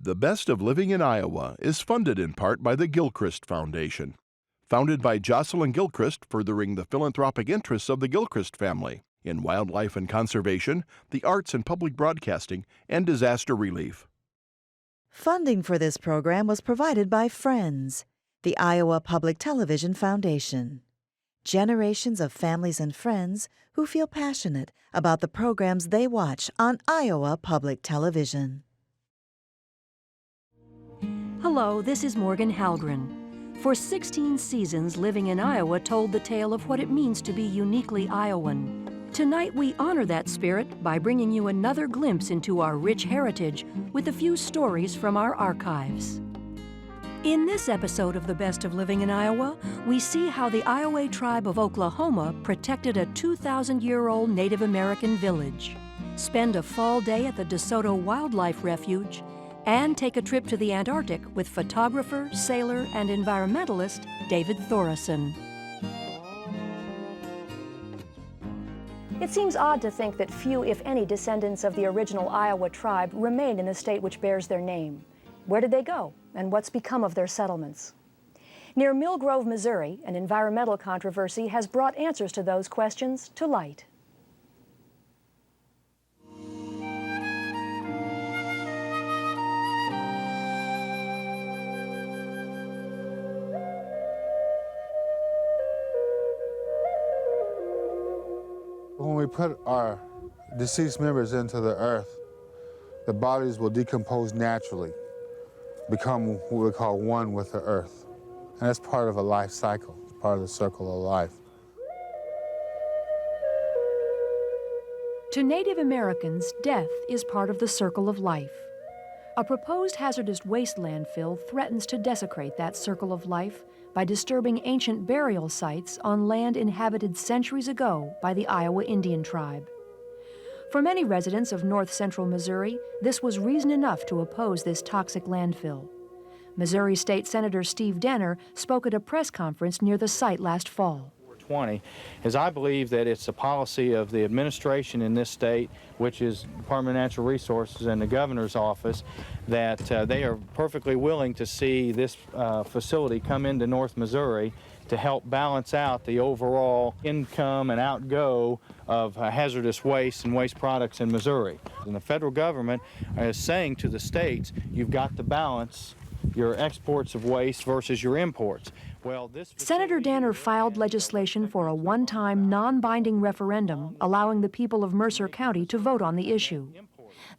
The Best of Living in Iowa is funded in part by the Gilchrist Foundation. Founded by Jocelyn Gilchrist, furthering the philanthropic interests of the Gilchrist family in wildlife and conservation, the arts and public broadcasting, and disaster relief. Funding for this program was provided by Friends, the Iowa Public Television Foundation. Generations of families and friends who feel passionate about the programs they watch on Iowa Public Television. Hello, this is Morgan Halgren. For 16 seasons, Living in Iowa told the tale of what it means to be uniquely Iowan. Tonight, we honor that spirit by bringing you another glimpse into our rich heritage with a few stories from our archives. In this episode of The Best of Living in Iowa, we see how the Iowa tribe of Oklahoma protected a 2,000-year-old Native American village, spend a fall day at the DeSoto Wildlife Refuge, and take a trip to the Antarctic with photographer, sailor, and environmentalist David Thoresen. It seems odd to think that few, if any, descendants of the original Iowa tribe remain in the state which bears their name. Where did they go, and what's become of their settlements? Near Mill Grove, Missouri, an environmental controversy has brought answers to those questions to light. When we put our deceased members into the earth, the bodies will decompose naturally, become what we call one with the earth. And that's part of a life cycle, it's part of the circle of life. To Native Americans, death is part of the circle of life. A proposed hazardous waste landfill threatens to desecrate that circle of life by disturbing ancient burial sites on land inhabited centuries ago by the Iowa Indian tribe. For many residents of north-central Missouri, this was reason enough to oppose this toxic landfill. Missouri State Senator Steve Denner spoke at a press conference near the site last fall. 20 is I believe that it's a policy of the administration in this state, which is Department of Natural Resources and the governor's office, that they are perfectly willing to see this facility come into North Missouri to help balance out the overall income and outgo of hazardous waste and waste products in Missouri. And the federal government is saying to the states, you've got to balance your exports of waste versus your imports. Well, Senator Danner filed legislation for a one-time, non-binding referendum allowing the people of Mercer County to vote on the issue.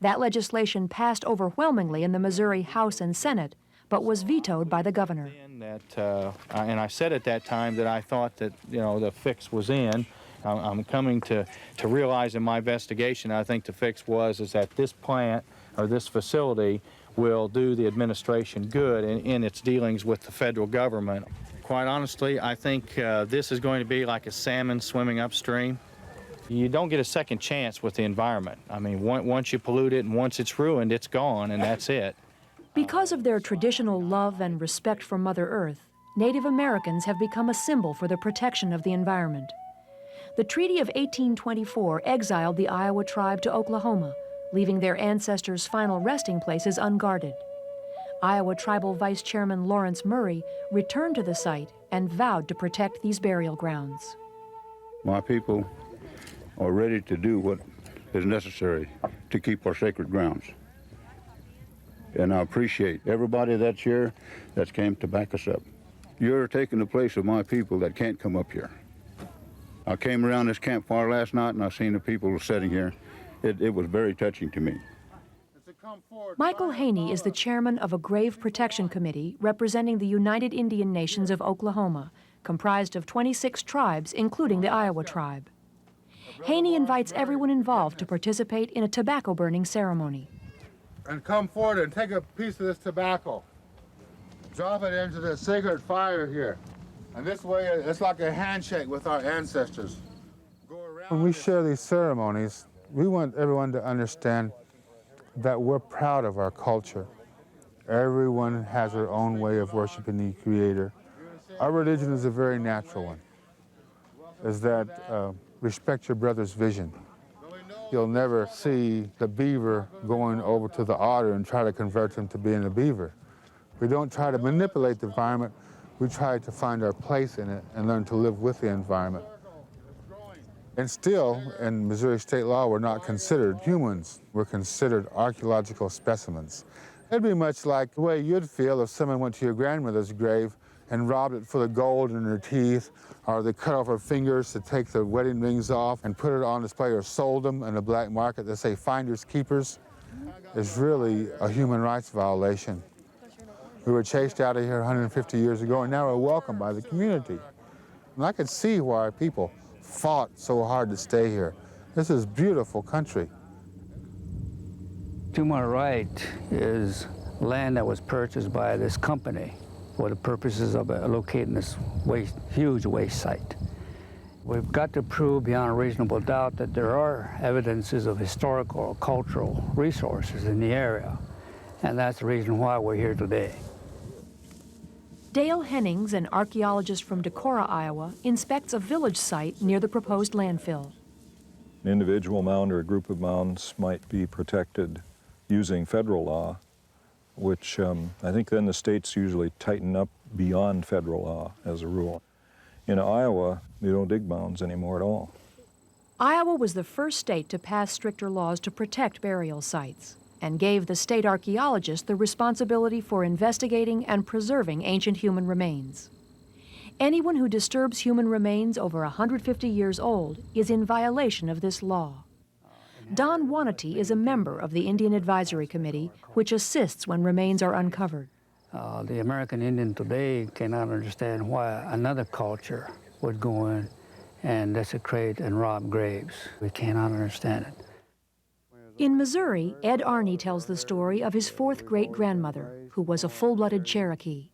That legislation passed overwhelmingly in the Missouri House and Senate, but was vetoed by the governor. And I said at that time that I thought that, the fix was in. I'm coming to realize in my investigation, I think the fix is that this plant or this facility will do the administration good in its dealings with the federal government. Quite honestly, I think this is going to be like a salmon swimming upstream. You don't get a second chance with the environment. I mean, once you pollute it and once it's ruined, it's gone and that's it. Because of their traditional love and respect for Mother Earth, Native Americans have become a symbol for the protection of the environment. The Treaty of 1824 exiled the Iowa tribe to Oklahoma, leaving their ancestors' final resting places unguarded. Iowa Tribal Vice Chairman Lawrence Murray returned to the site and vowed to protect these burial grounds. My people are ready to do what is necessary to keep our sacred grounds. And I appreciate everybody that's here that's came to back us up. You're taking the place of my people that can't come up here. I came around this campfire last night and I seen the people sitting here. It was very touching to me. Michael Haney is the chairman of a grave protection committee representing the United Indian Nations of Oklahoma, comprised of 26 tribes, including the Iowa tribe. Haney invites everyone involved to participate in a tobacco burning ceremony. And come forward and take a piece of this tobacco. Drop it into the sacred fire here. And this way, it's like a handshake with our ancestors. When we share these ceremonies, we want everyone to understand that we're proud of our culture. Everyone has their own way of worshiping the Creator. Our religion is a very natural one, is that respect your brother's vision. You'll never see the beaver going over to the otter and try to convert him to being a beaver. We don't try to manipulate the environment. We try to find our place in it and learn to live with the environment. And still, in Missouri state law, we're not considered humans. We're considered archaeological specimens. It'd be much like the way you'd feel if someone went to your grandmother's grave and robbed it for the gold in her teeth, or they cut off her fingers to take the wedding rings off and put it on display, or sold them in the black market. They say finders keepers. It's really a human rights violation. We were chased out of here 150 years ago, and now we're welcomed by the community. And I could see why people fought so hard to stay here. This is a beautiful country. To my right is land that was purchased by this company for the purposes of locating this huge waste site. We've got to prove beyond a reasonable doubt that there are evidences of historical or cultural resources in the area, and that's the reason why we're here today. Dale Hennings, an archaeologist from Decorah, Iowa, inspects a village site near the proposed landfill. An individual mound or a group of mounds might be protected using federal law, which I think then the states usually tighten up beyond federal law as a rule. In Iowa, they don't dig mounds anymore at all. Iowa was the first state to pass stricter laws to protect burial sites, and gave the state archaeologist the responsibility for investigating and preserving ancient human remains. Anyone who disturbs human remains over 150 years old is in violation of this law. Don Wanatee is a member of the Indian Advisory Committee, which assists when remains are uncovered. The American Indian today cannot understand why another culture would go in and desecrate and rob graves. We cannot understand it. In Missouri, Ed Arney tells the story of his fourth great-grandmother, who was a full-blooded Cherokee.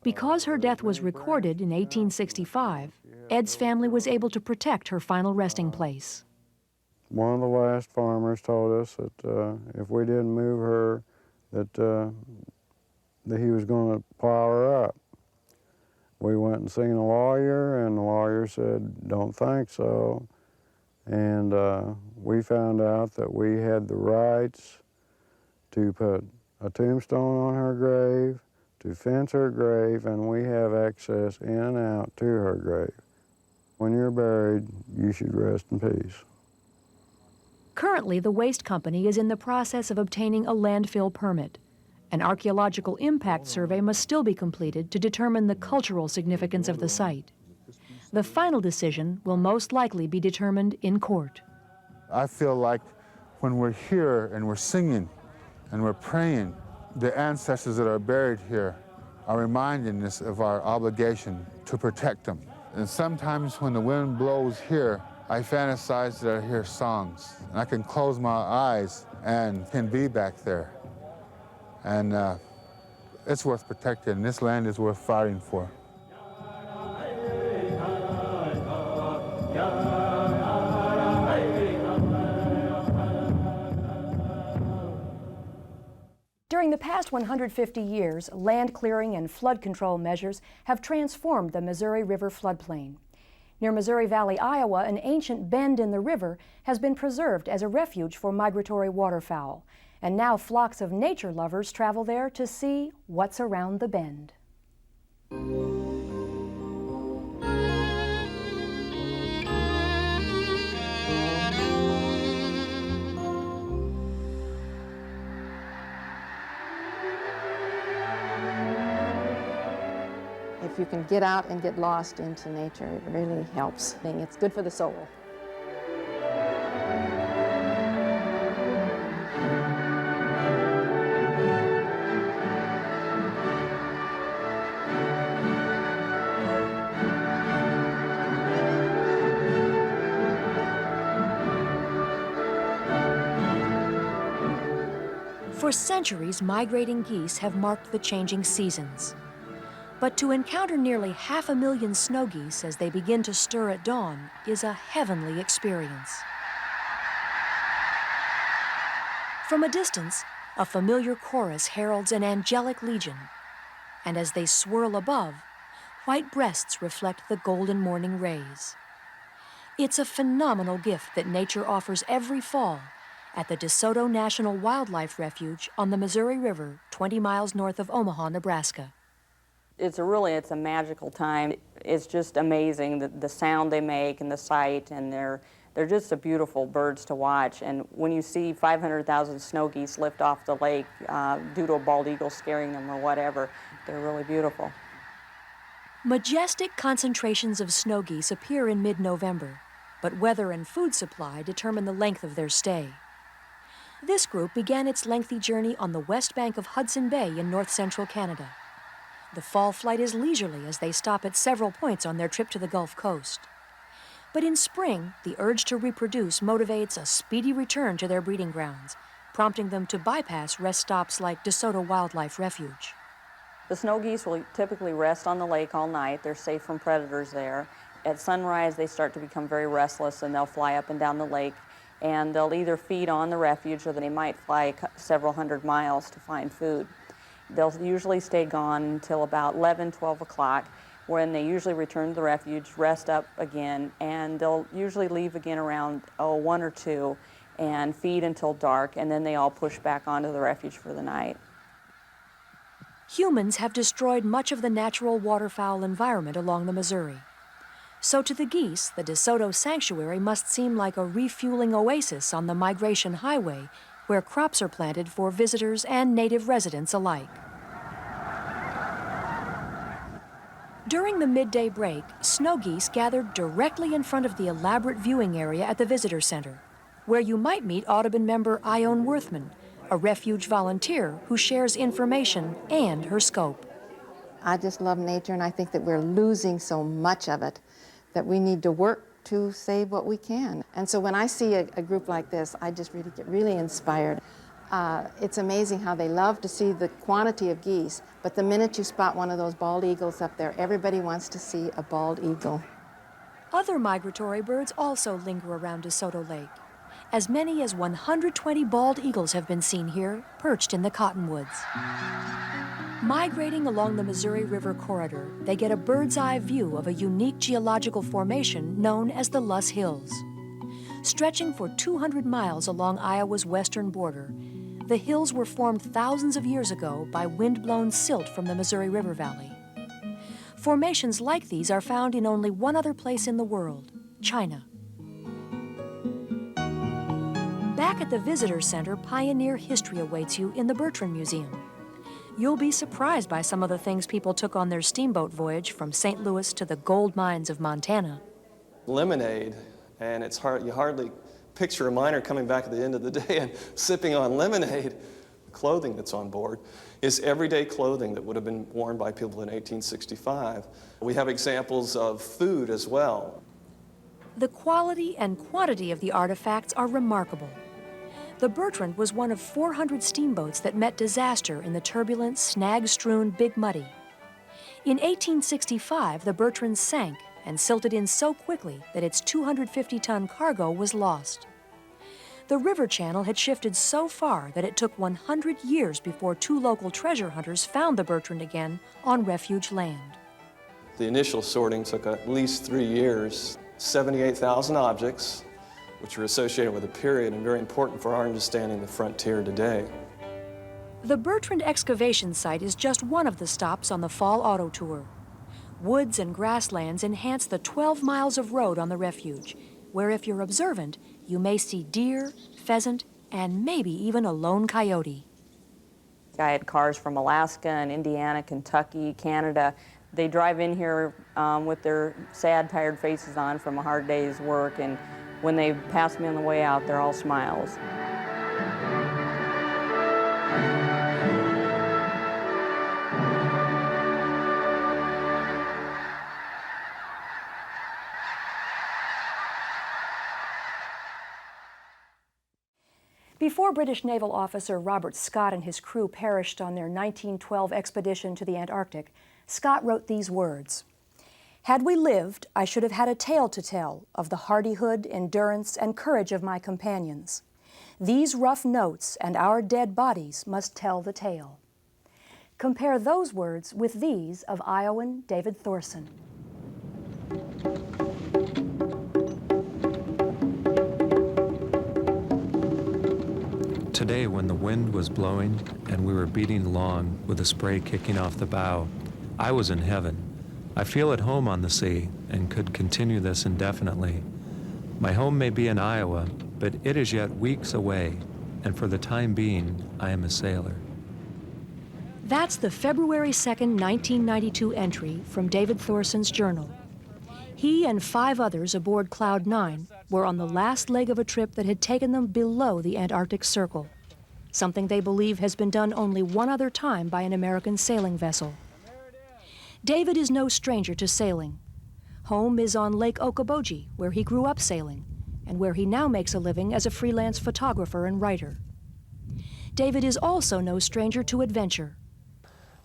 Because her death was recorded in 1865, Ed's family was able to protect her final resting place. One of the last farmers told us that if we didn't move her, that he was going to plow her up. We went and seen a lawyer, and the lawyer said, "Don't think so." And we found out that we had the rights to put a tombstone on her grave, to fence her grave, and we have access in and out to her grave. When you're buried, you should rest in peace. Currently, the waste company is in the process of obtaining a landfill permit. An archaeological impact survey must still be completed to determine the cultural significance of the site. The final decision will most likely be determined in court. I feel like when we're here and we're singing and we're praying, the ancestors that are buried here are reminding us of our obligation to protect them. And sometimes when the wind blows here, I fantasize that I hear songs, and I can close my eyes and can be back there. And it's worth protecting. This land is worth fighting for. During the past 150 years, land clearing and flood control measures have transformed the Missouri River floodplain. Near Missouri Valley, Iowa, an ancient bend in the river has been preserved as a refuge for migratory waterfowl. And now flocks of nature lovers travel there to see what's around the bend. If you can get out and get lost into nature, it really helps. It's good for the soul. For centuries, migrating geese have marked the changing seasons. But to encounter nearly 500,000 snow geese as they begin to stir at dawn is a heavenly experience. From a distance, a familiar chorus heralds an angelic legion. And as they swirl above, white breasts reflect the golden morning rays. It's a phenomenal gift that nature offers every fall at the DeSoto National Wildlife Refuge on the Missouri River, 20 miles north of Omaha, Nebraska. It's a magical time. It's just amazing, the sound they make and the sight, and they're just beautiful birds to watch. And when you see 500,000 snow geese lift off the lake due to a bald eagle scaring them or whatever, they're really beautiful. Majestic concentrations of snow geese appear in mid-November, but weather and food supply determine the length of their stay. This group began its lengthy journey on the west bank of Hudson Bay in north-central Canada. The fall flight is leisurely as they stop at several points on their trip to the Gulf Coast. But in spring, the urge to reproduce motivates a speedy return to their breeding grounds, prompting them to bypass rest stops like DeSoto Wildlife Refuge. The snow geese will typically rest on the lake all night. They're safe from predators there. At sunrise, they start to become very restless, and they'll fly up and down the lake, and they'll either feed on the refuge or they might fly several hundred miles to find food. They'll usually stay gone until about 11, 12 o'clock, when they usually return to the refuge, rest up again, and they'll usually leave again around 1 or 2 and feed until dark, and then they all push back onto the refuge for the night. Humans have destroyed much of the natural waterfowl environment along the Missouri. So to the geese, the DeSoto Sanctuary must seem like a refueling oasis on the migration highway, where crops are planted for visitors and native residents alike. During the midday break, snow geese gathered directly in front of the elaborate viewing area at the visitor center, where you might meet Audubon member Ione Worthman, a refuge volunteer who shares information and her scope. I just love nature, and I think that we're losing so much of it that we need to work to save what we can. And so when I see a group like this, I just really get really inspired. It's amazing how they love to see the quantity of geese, but the minute you spot one of those bald eagles up there, everybody wants to see a bald eagle. Other migratory birds also linger around DeSoto Lake. As many as 120 bald eagles have been seen here, perched in the cottonwoods. Migrating along the Missouri River corridor, they get a bird's-eye view of a unique geological formation known as the Luss Hills. Stretching for 200 miles along Iowa's western border, the hills were formed thousands of years ago by wind-blown silt from the Missouri River Valley. Formations like these are found in only one other place in the world, China. Back at the Visitor Center, pioneer history awaits you in the Bertrand Museum. You'll be surprised by some of the things people took on their steamboat voyage from St. Louis to the gold mines of Montana. Lemonade, and you hardly picture a miner coming back at the end of the day and sipping on lemonade. The clothing that's on board is everyday clothing that would have been worn by people in 1865. We have examples of food as well. The quality and quantity of the artifacts are remarkable. The Bertrand was one of 400 steamboats that met disaster in the turbulent, snag-strewn Big Muddy. In 1865, the Bertrand sank and silted in so quickly that its 250-ton cargo was lost. The river channel had shifted so far that it took 100 years before 2 local treasure hunters found the Bertrand again on refuge land. The initial sorting took at least 3 years, 78,000 objects, which are associated with a period and very important for our understanding the frontier today. The Bertrand excavation site is just one of the stops on the Fall Auto Tour. Woods and grasslands enhance the 12 miles of road on the refuge, where if you're observant, you may see deer, pheasant, and maybe even a lone coyote. I had cars from Alaska and Indiana, Kentucky, Canada. They drive in here with their sad, tired faces on from a hard day's work, and when they pass me on the way out, they're all smiles. Before British naval officer Robert Scott and his crew perished on their 1912 expedition to the Antarctic, Scott wrote these words: "Had we lived, I should have had a tale to tell of the hardihood, endurance, and courage of my companions. These rough notes and our dead bodies must tell the tale." Compare those words with these of Iowan David Thorson. Today, when the wind was blowing and we were beating along with the spray kicking off the bow, I was in heaven. I feel at home on the sea and could continue this indefinitely. My home may be in Iowa, but it is yet weeks away, and for the time being, I am a sailor. That's the February 2nd, 1992 entry from David Thorson's journal. He and 5 others aboard Cloud 9 were on the last leg of a trip that had taken them below the Antarctic Circle, something they believe has been done only one other time by an American sailing vessel. David is no stranger to sailing. Home is on Lake Okoboji, where he grew up sailing, and where he now makes a living as a freelance photographer and writer. David is also no stranger to adventure.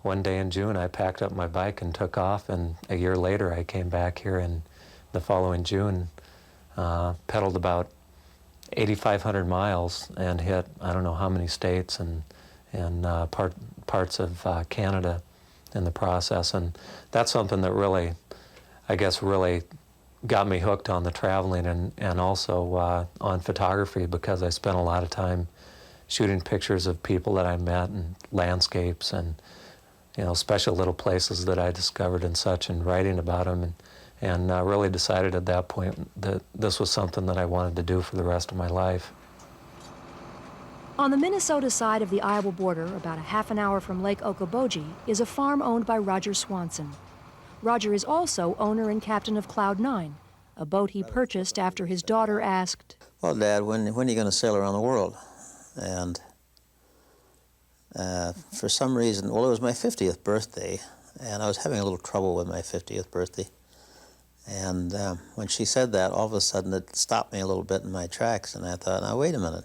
One day in June, I packed up my bike and took off, and a year later, I came back here in the following June, pedaled about 8,500 miles and hit I don't know how many states and parts of Canada in the process. And that's something that really, I guess, really got me hooked on the traveling and also on photography, because I spent a lot of time shooting pictures of people that I met and landscapes and, you know, special little places that I discovered and such, and writing about them, and really decided at that point that this was something that I wanted to do for the rest of my life. On the Minnesota side of the Iowa border, about a half an hour from Lake Okoboji, is a farm owned by Roger Swanson. Roger is also owner and captain of Cloud 9, a boat he purchased after his daughter asked, "Well, Dad, when are you going to sail around the world?" And for some reason, well, it was my 50th birthday, and I was having a little trouble with my 50th birthday. And when she said that, all of a sudden it stopped me a little bit in my tracks, and I thought, now wait a minute.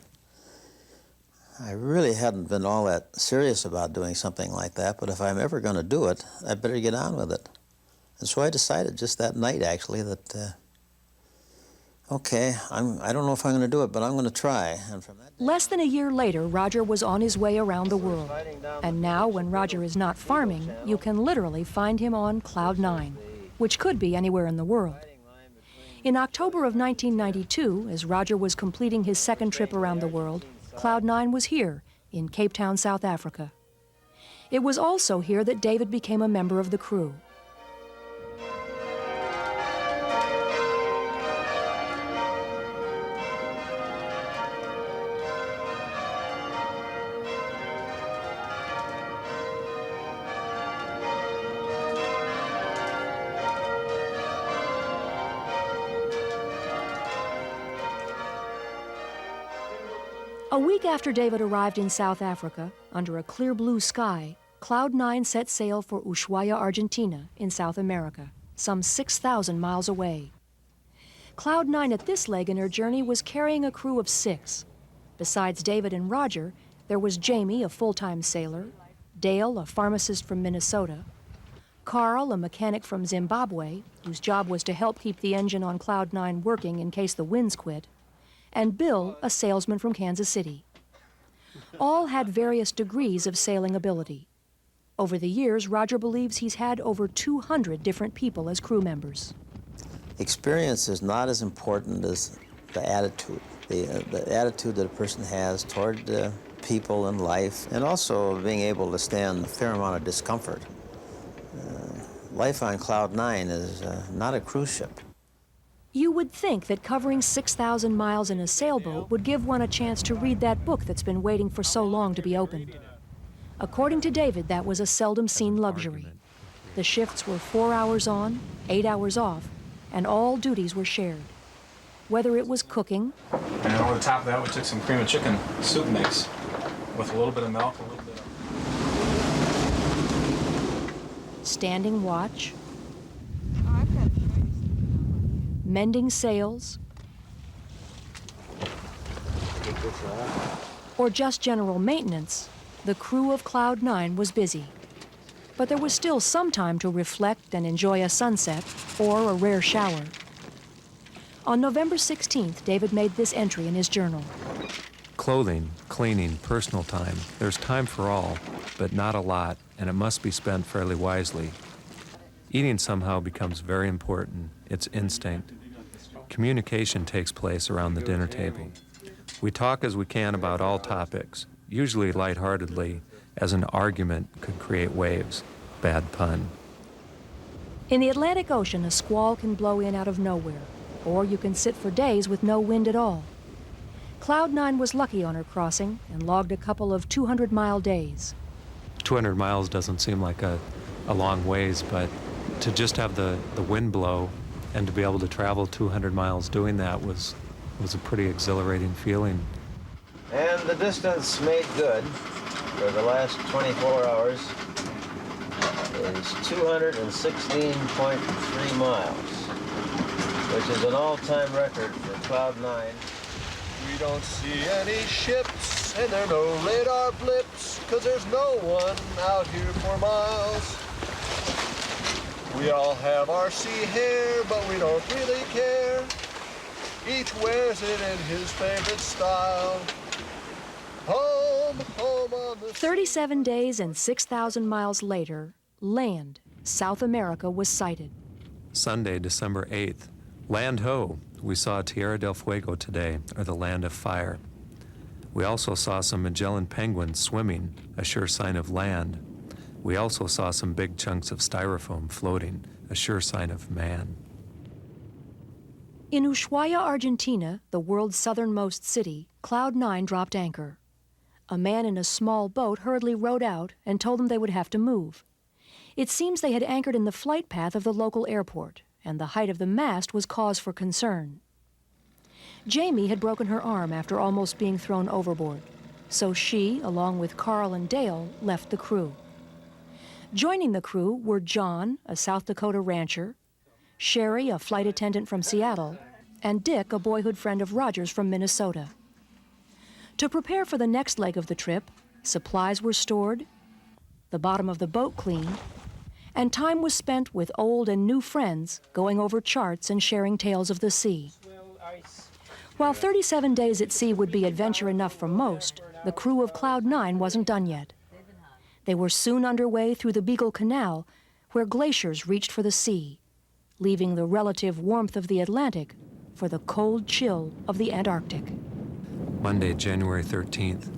I really hadn't been all that serious about doing something like that, but if I'm ever going to do it, I better get on with it. And so I decided just that night, actually, that, okay, I don't know if I'm going to do it, but I'm going to try. And from that Less than a year later, Roger was on his way around the world. And now, when Roger is not farming, you can literally find him on Cloud 9, which could be anywhere in the world. In October of 1992, as Roger was completing his second trip around the world, Cloud 9 was here, in Cape Town, South Africa. It was also here that David became a member of the crew. A week after David arrived in South Africa, under a clear blue sky, Cloud 9 set sail for Ushuaia, Argentina, in South America, some 6,000 miles away. Cloud 9 at this leg in her journey was carrying a crew of 6. Besides David and Roger, there was Jamie, a full-time sailor, Dale, a pharmacist from Minnesota, Carl, a mechanic from Zimbabwe, whose job was to help keep the engine on Cloud 9 working in case the winds quit, and Bill, a salesman from Kansas City. All had various degrees of sailing ability. Over the years, Roger believes he's had over 200 different people as crew members. experience is not as important as the attitude, the attitude that a person has toward people and life, and also being able to stand a fair amount of discomfort. Life on Cloud 9 is not a cruise ship. You would think that covering 6,000 miles in a sailboat would give one a chance to read that book that's been waiting for so long to be opened. According to David, that was a seldom-seen luxury. The shifts were 4 hours on, 8 hours off, and all duties were shared. Whether it was cooking, and over the top of that, we took some cream of chicken soup mix with a little bit of milk, a little bit of... standing watch, mending sails, or just general maintenance, the crew of Cloud 9 was busy. But there was still some time to reflect and enjoy a sunset or a rare shower. On November 16th, David made this entry in his journal. Clothing, cleaning, personal time. There's time for all, but not a lot, and it must be spent fairly wisely. Eating somehow becomes very important. It's instinct. Communication takes place around the dinner table. We talk as we can about all topics, usually lightheartedly, as an argument could create waves. Bad pun. In the Atlantic Ocean, a squall can blow in out of nowhere, or you can sit for days with no wind at all. Cloud 9 was lucky on her crossing and logged a couple of 200-mile days. 200 miles doesn't seem like a long ways, but to just have the wind blow and to be able to travel 200 miles doing that was a pretty exhilarating feeling. And the distance made good for the last 24 hours is 216.3 miles, which is an all-time record for Cloud 9. We don't see any ships, and there are no radar blips, 'cause there's no one out here for miles. We all have RC hair, but we don't really care. Each wears it in his favorite style. Home, home on the 37 days and 6,000 miles later, land, South America, was sighted. Sunday, December 8th. Land ho! We saw Tierra del Fuego today, or the Land of Fire. We also saw some Magellan penguins swimming, a sure sign of land. We also saw some big chunks of styrofoam floating, a sure sign of man. In Ushuaia, Argentina, the world's southernmost city, Cloud 9 dropped anchor. A man in a small boat hurriedly rowed out and told them they would have to move. It seems they had anchored in the flight path of the local airport, and the height of the mast was cause for concern. Jamie had broken her arm after almost being thrown overboard, so she, along with Carl and Dale, left the crew. Joining the crew were John, a South Dakota rancher, Sherry, a flight attendant from Seattle, and Dick, a boyhood friend of Roger's from Minnesota. To prepare for the next leg of the trip, supplies were stored, the bottom of the boat cleaned, and time was spent with old and new friends going over charts and sharing tales of the sea. While 37 days at sea would be adventure enough for most, the crew of Cloud 9 wasn't done yet. They were soon underway through the Beagle Canal, where glaciers reached for the sea, leaving the relative warmth of the Atlantic for the cold chill of the Antarctic. Monday, January 13th.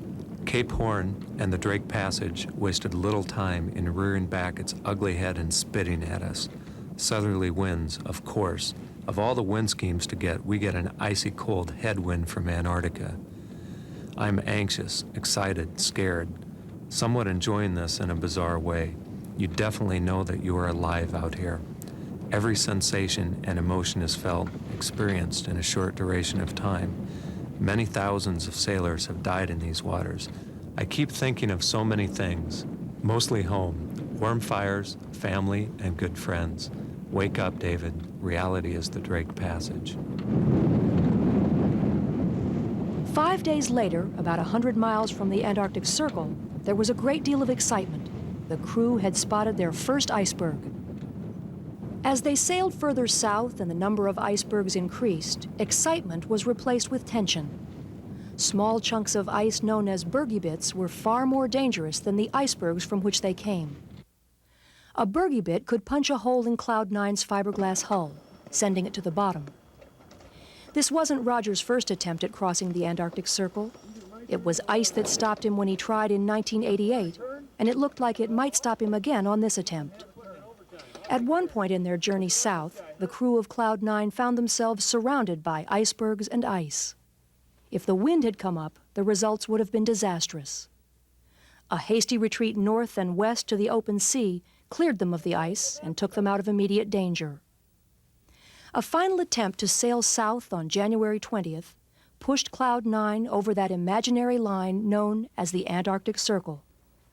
Cape Horn and the Drake Passage wasted little time in rearing back its ugly head and spitting at us. Southerly winds, of course. Of all the wind schemes to get, we get an icy cold headwind from Antarctica. I'm anxious, excited, scared, somewhat enjoying this in a bizarre way. You definitely know that you are alive out here. Every sensation and emotion is felt, experienced in a short duration of time. Many thousands of sailors have died in these waters. I keep thinking of so many things, mostly home, warm fires, family, and good friends. Wake up, David. Reality is the Drake Passage. 5 days later, about 100 miles from the Antarctic Circle, there was a great deal of excitement. The crew had spotted their first iceberg. As they sailed further south and the number of icebergs increased, excitement was replaced with tension. Small chunks of ice known as bergy bits were far more dangerous than the icebergs from which they came. A bergy bit could punch a hole in Cloud 9's fiberglass hull, sending it to the bottom. This wasn't Roger's first attempt at crossing the Antarctic Circle. It was ice that stopped him when he tried in 1988, and it looked like it might stop him again on this attempt. At one point in their journey south, the crew of Cloud 9 found themselves surrounded by icebergs and ice. If the wind had come up, the results would have been disastrous. A hasty retreat north and west to the open sea cleared them of the ice and took them out of immediate danger. A final attempt to sail south on January 20th pushed Cloud 9 over that imaginary line known as the Antarctic Circle,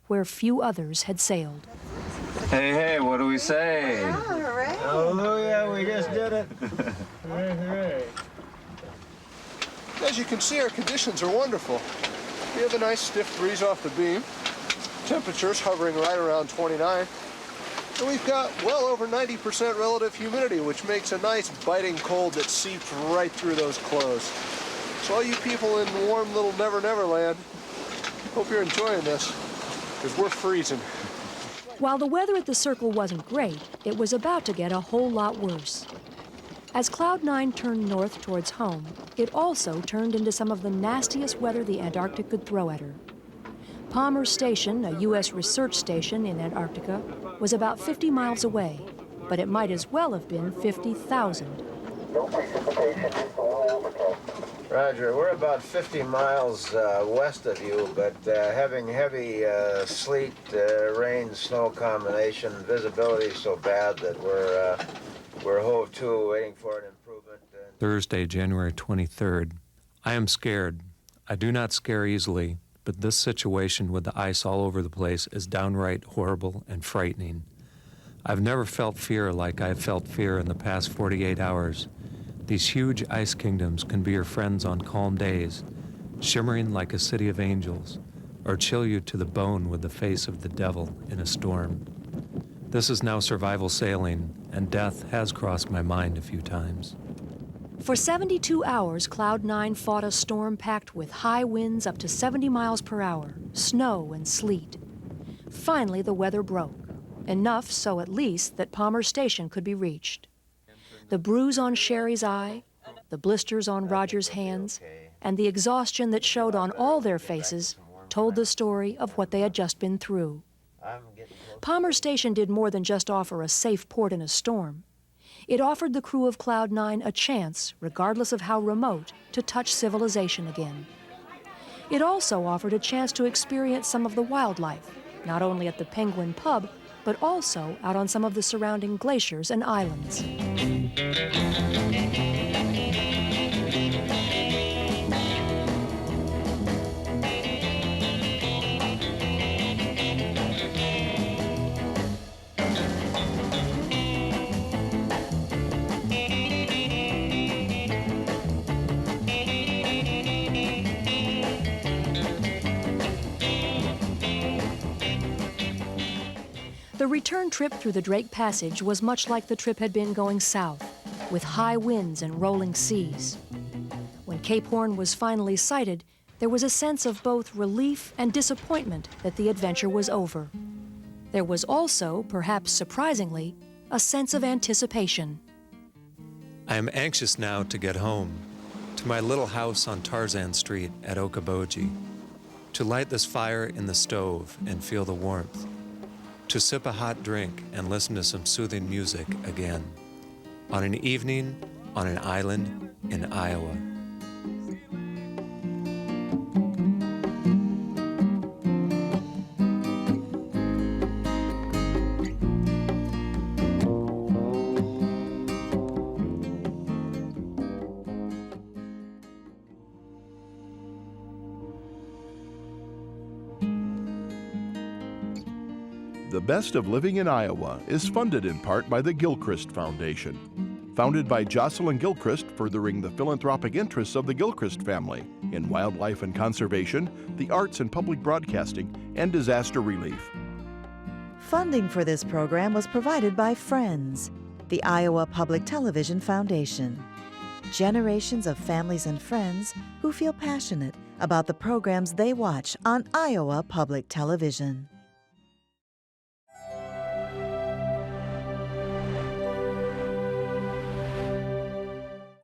where few others had sailed. Hey, what do we say? Hallelujah, we just did it. Hooray. As you can see, our conditions are wonderful. We have a nice stiff breeze off the beam. Temperatures hovering right around 29. And we've got well over 90% relative humidity, which makes a nice biting cold that seeps right through those clothes. So all you people in warm little Never Never Land, hope you're enjoying this, because we're freezing. While the weather at the Circle wasn't great, it was about to get a whole lot worse. As Cloud 9 turned north towards home, it also turned into some of the nastiest weather the Antarctic could throw at her. Palmer Station, a U.S. research station in Antarctica, was about 50 miles away, but it might as well have been 50,000. Roger, we're about 50 miles west of you, but having heavy sleet, rain, snow combination, visibility so bad that we're hove to, waiting for an improvement. Thursday, January 23rd. I am scared. I do not scare easily, but this situation with the ice all over the place is downright horrible and frightening. I've never felt fear like I've felt fear in the past 48 hours. These huge ice kingdoms can be your friends on calm days, shimmering like a city of angels, or chill you to the bone with the face of the devil in a storm. This is now survival sailing, and death has crossed my mind a few times. For 72 hours, Cloud 9 fought a storm packed with high winds up to 70 miles per hour, snow and sleet. Finally, the weather broke, enough so at least that Palmer Station could be reached. The bruise on Sherry's eye, the blisters on Roger's hands, and the exhaustion that showed on all their faces told the story of what they had just been through. Palmer Station did more than just offer a safe port in a storm. It offered the crew of Cloud 9 a chance, regardless of how remote, to touch civilization again. It also offered a chance to experience some of the wildlife, not only at the Penguin Pub, but also out on some of the surrounding glaciers and islands. The return trip through the Drake Passage was much like the trip had been going south, with high winds and rolling seas. When Cape Horn was finally sighted, there was a sense of both relief and disappointment that the adventure was over. There was also, perhaps surprisingly, a sense of anticipation. I am anxious now to get home, to my little house on Tarzan Street at Okoboji, to light this fire in the stove and feel the warmth, to sip a hot drink and listen to some soothing music again, on an evening on an island in Iowa. The Best of Living in Iowa is funded in part by the Gilchrist Foundation. Founded by Jocelyn Gilchrist, furthering the philanthropic interests of the Gilchrist family in wildlife and conservation, the arts and public broadcasting, and disaster relief. Funding for this program was provided by Friends, the Iowa Public Television Foundation. Generations of families and friends who feel passionate about the programs they watch on Iowa Public Television.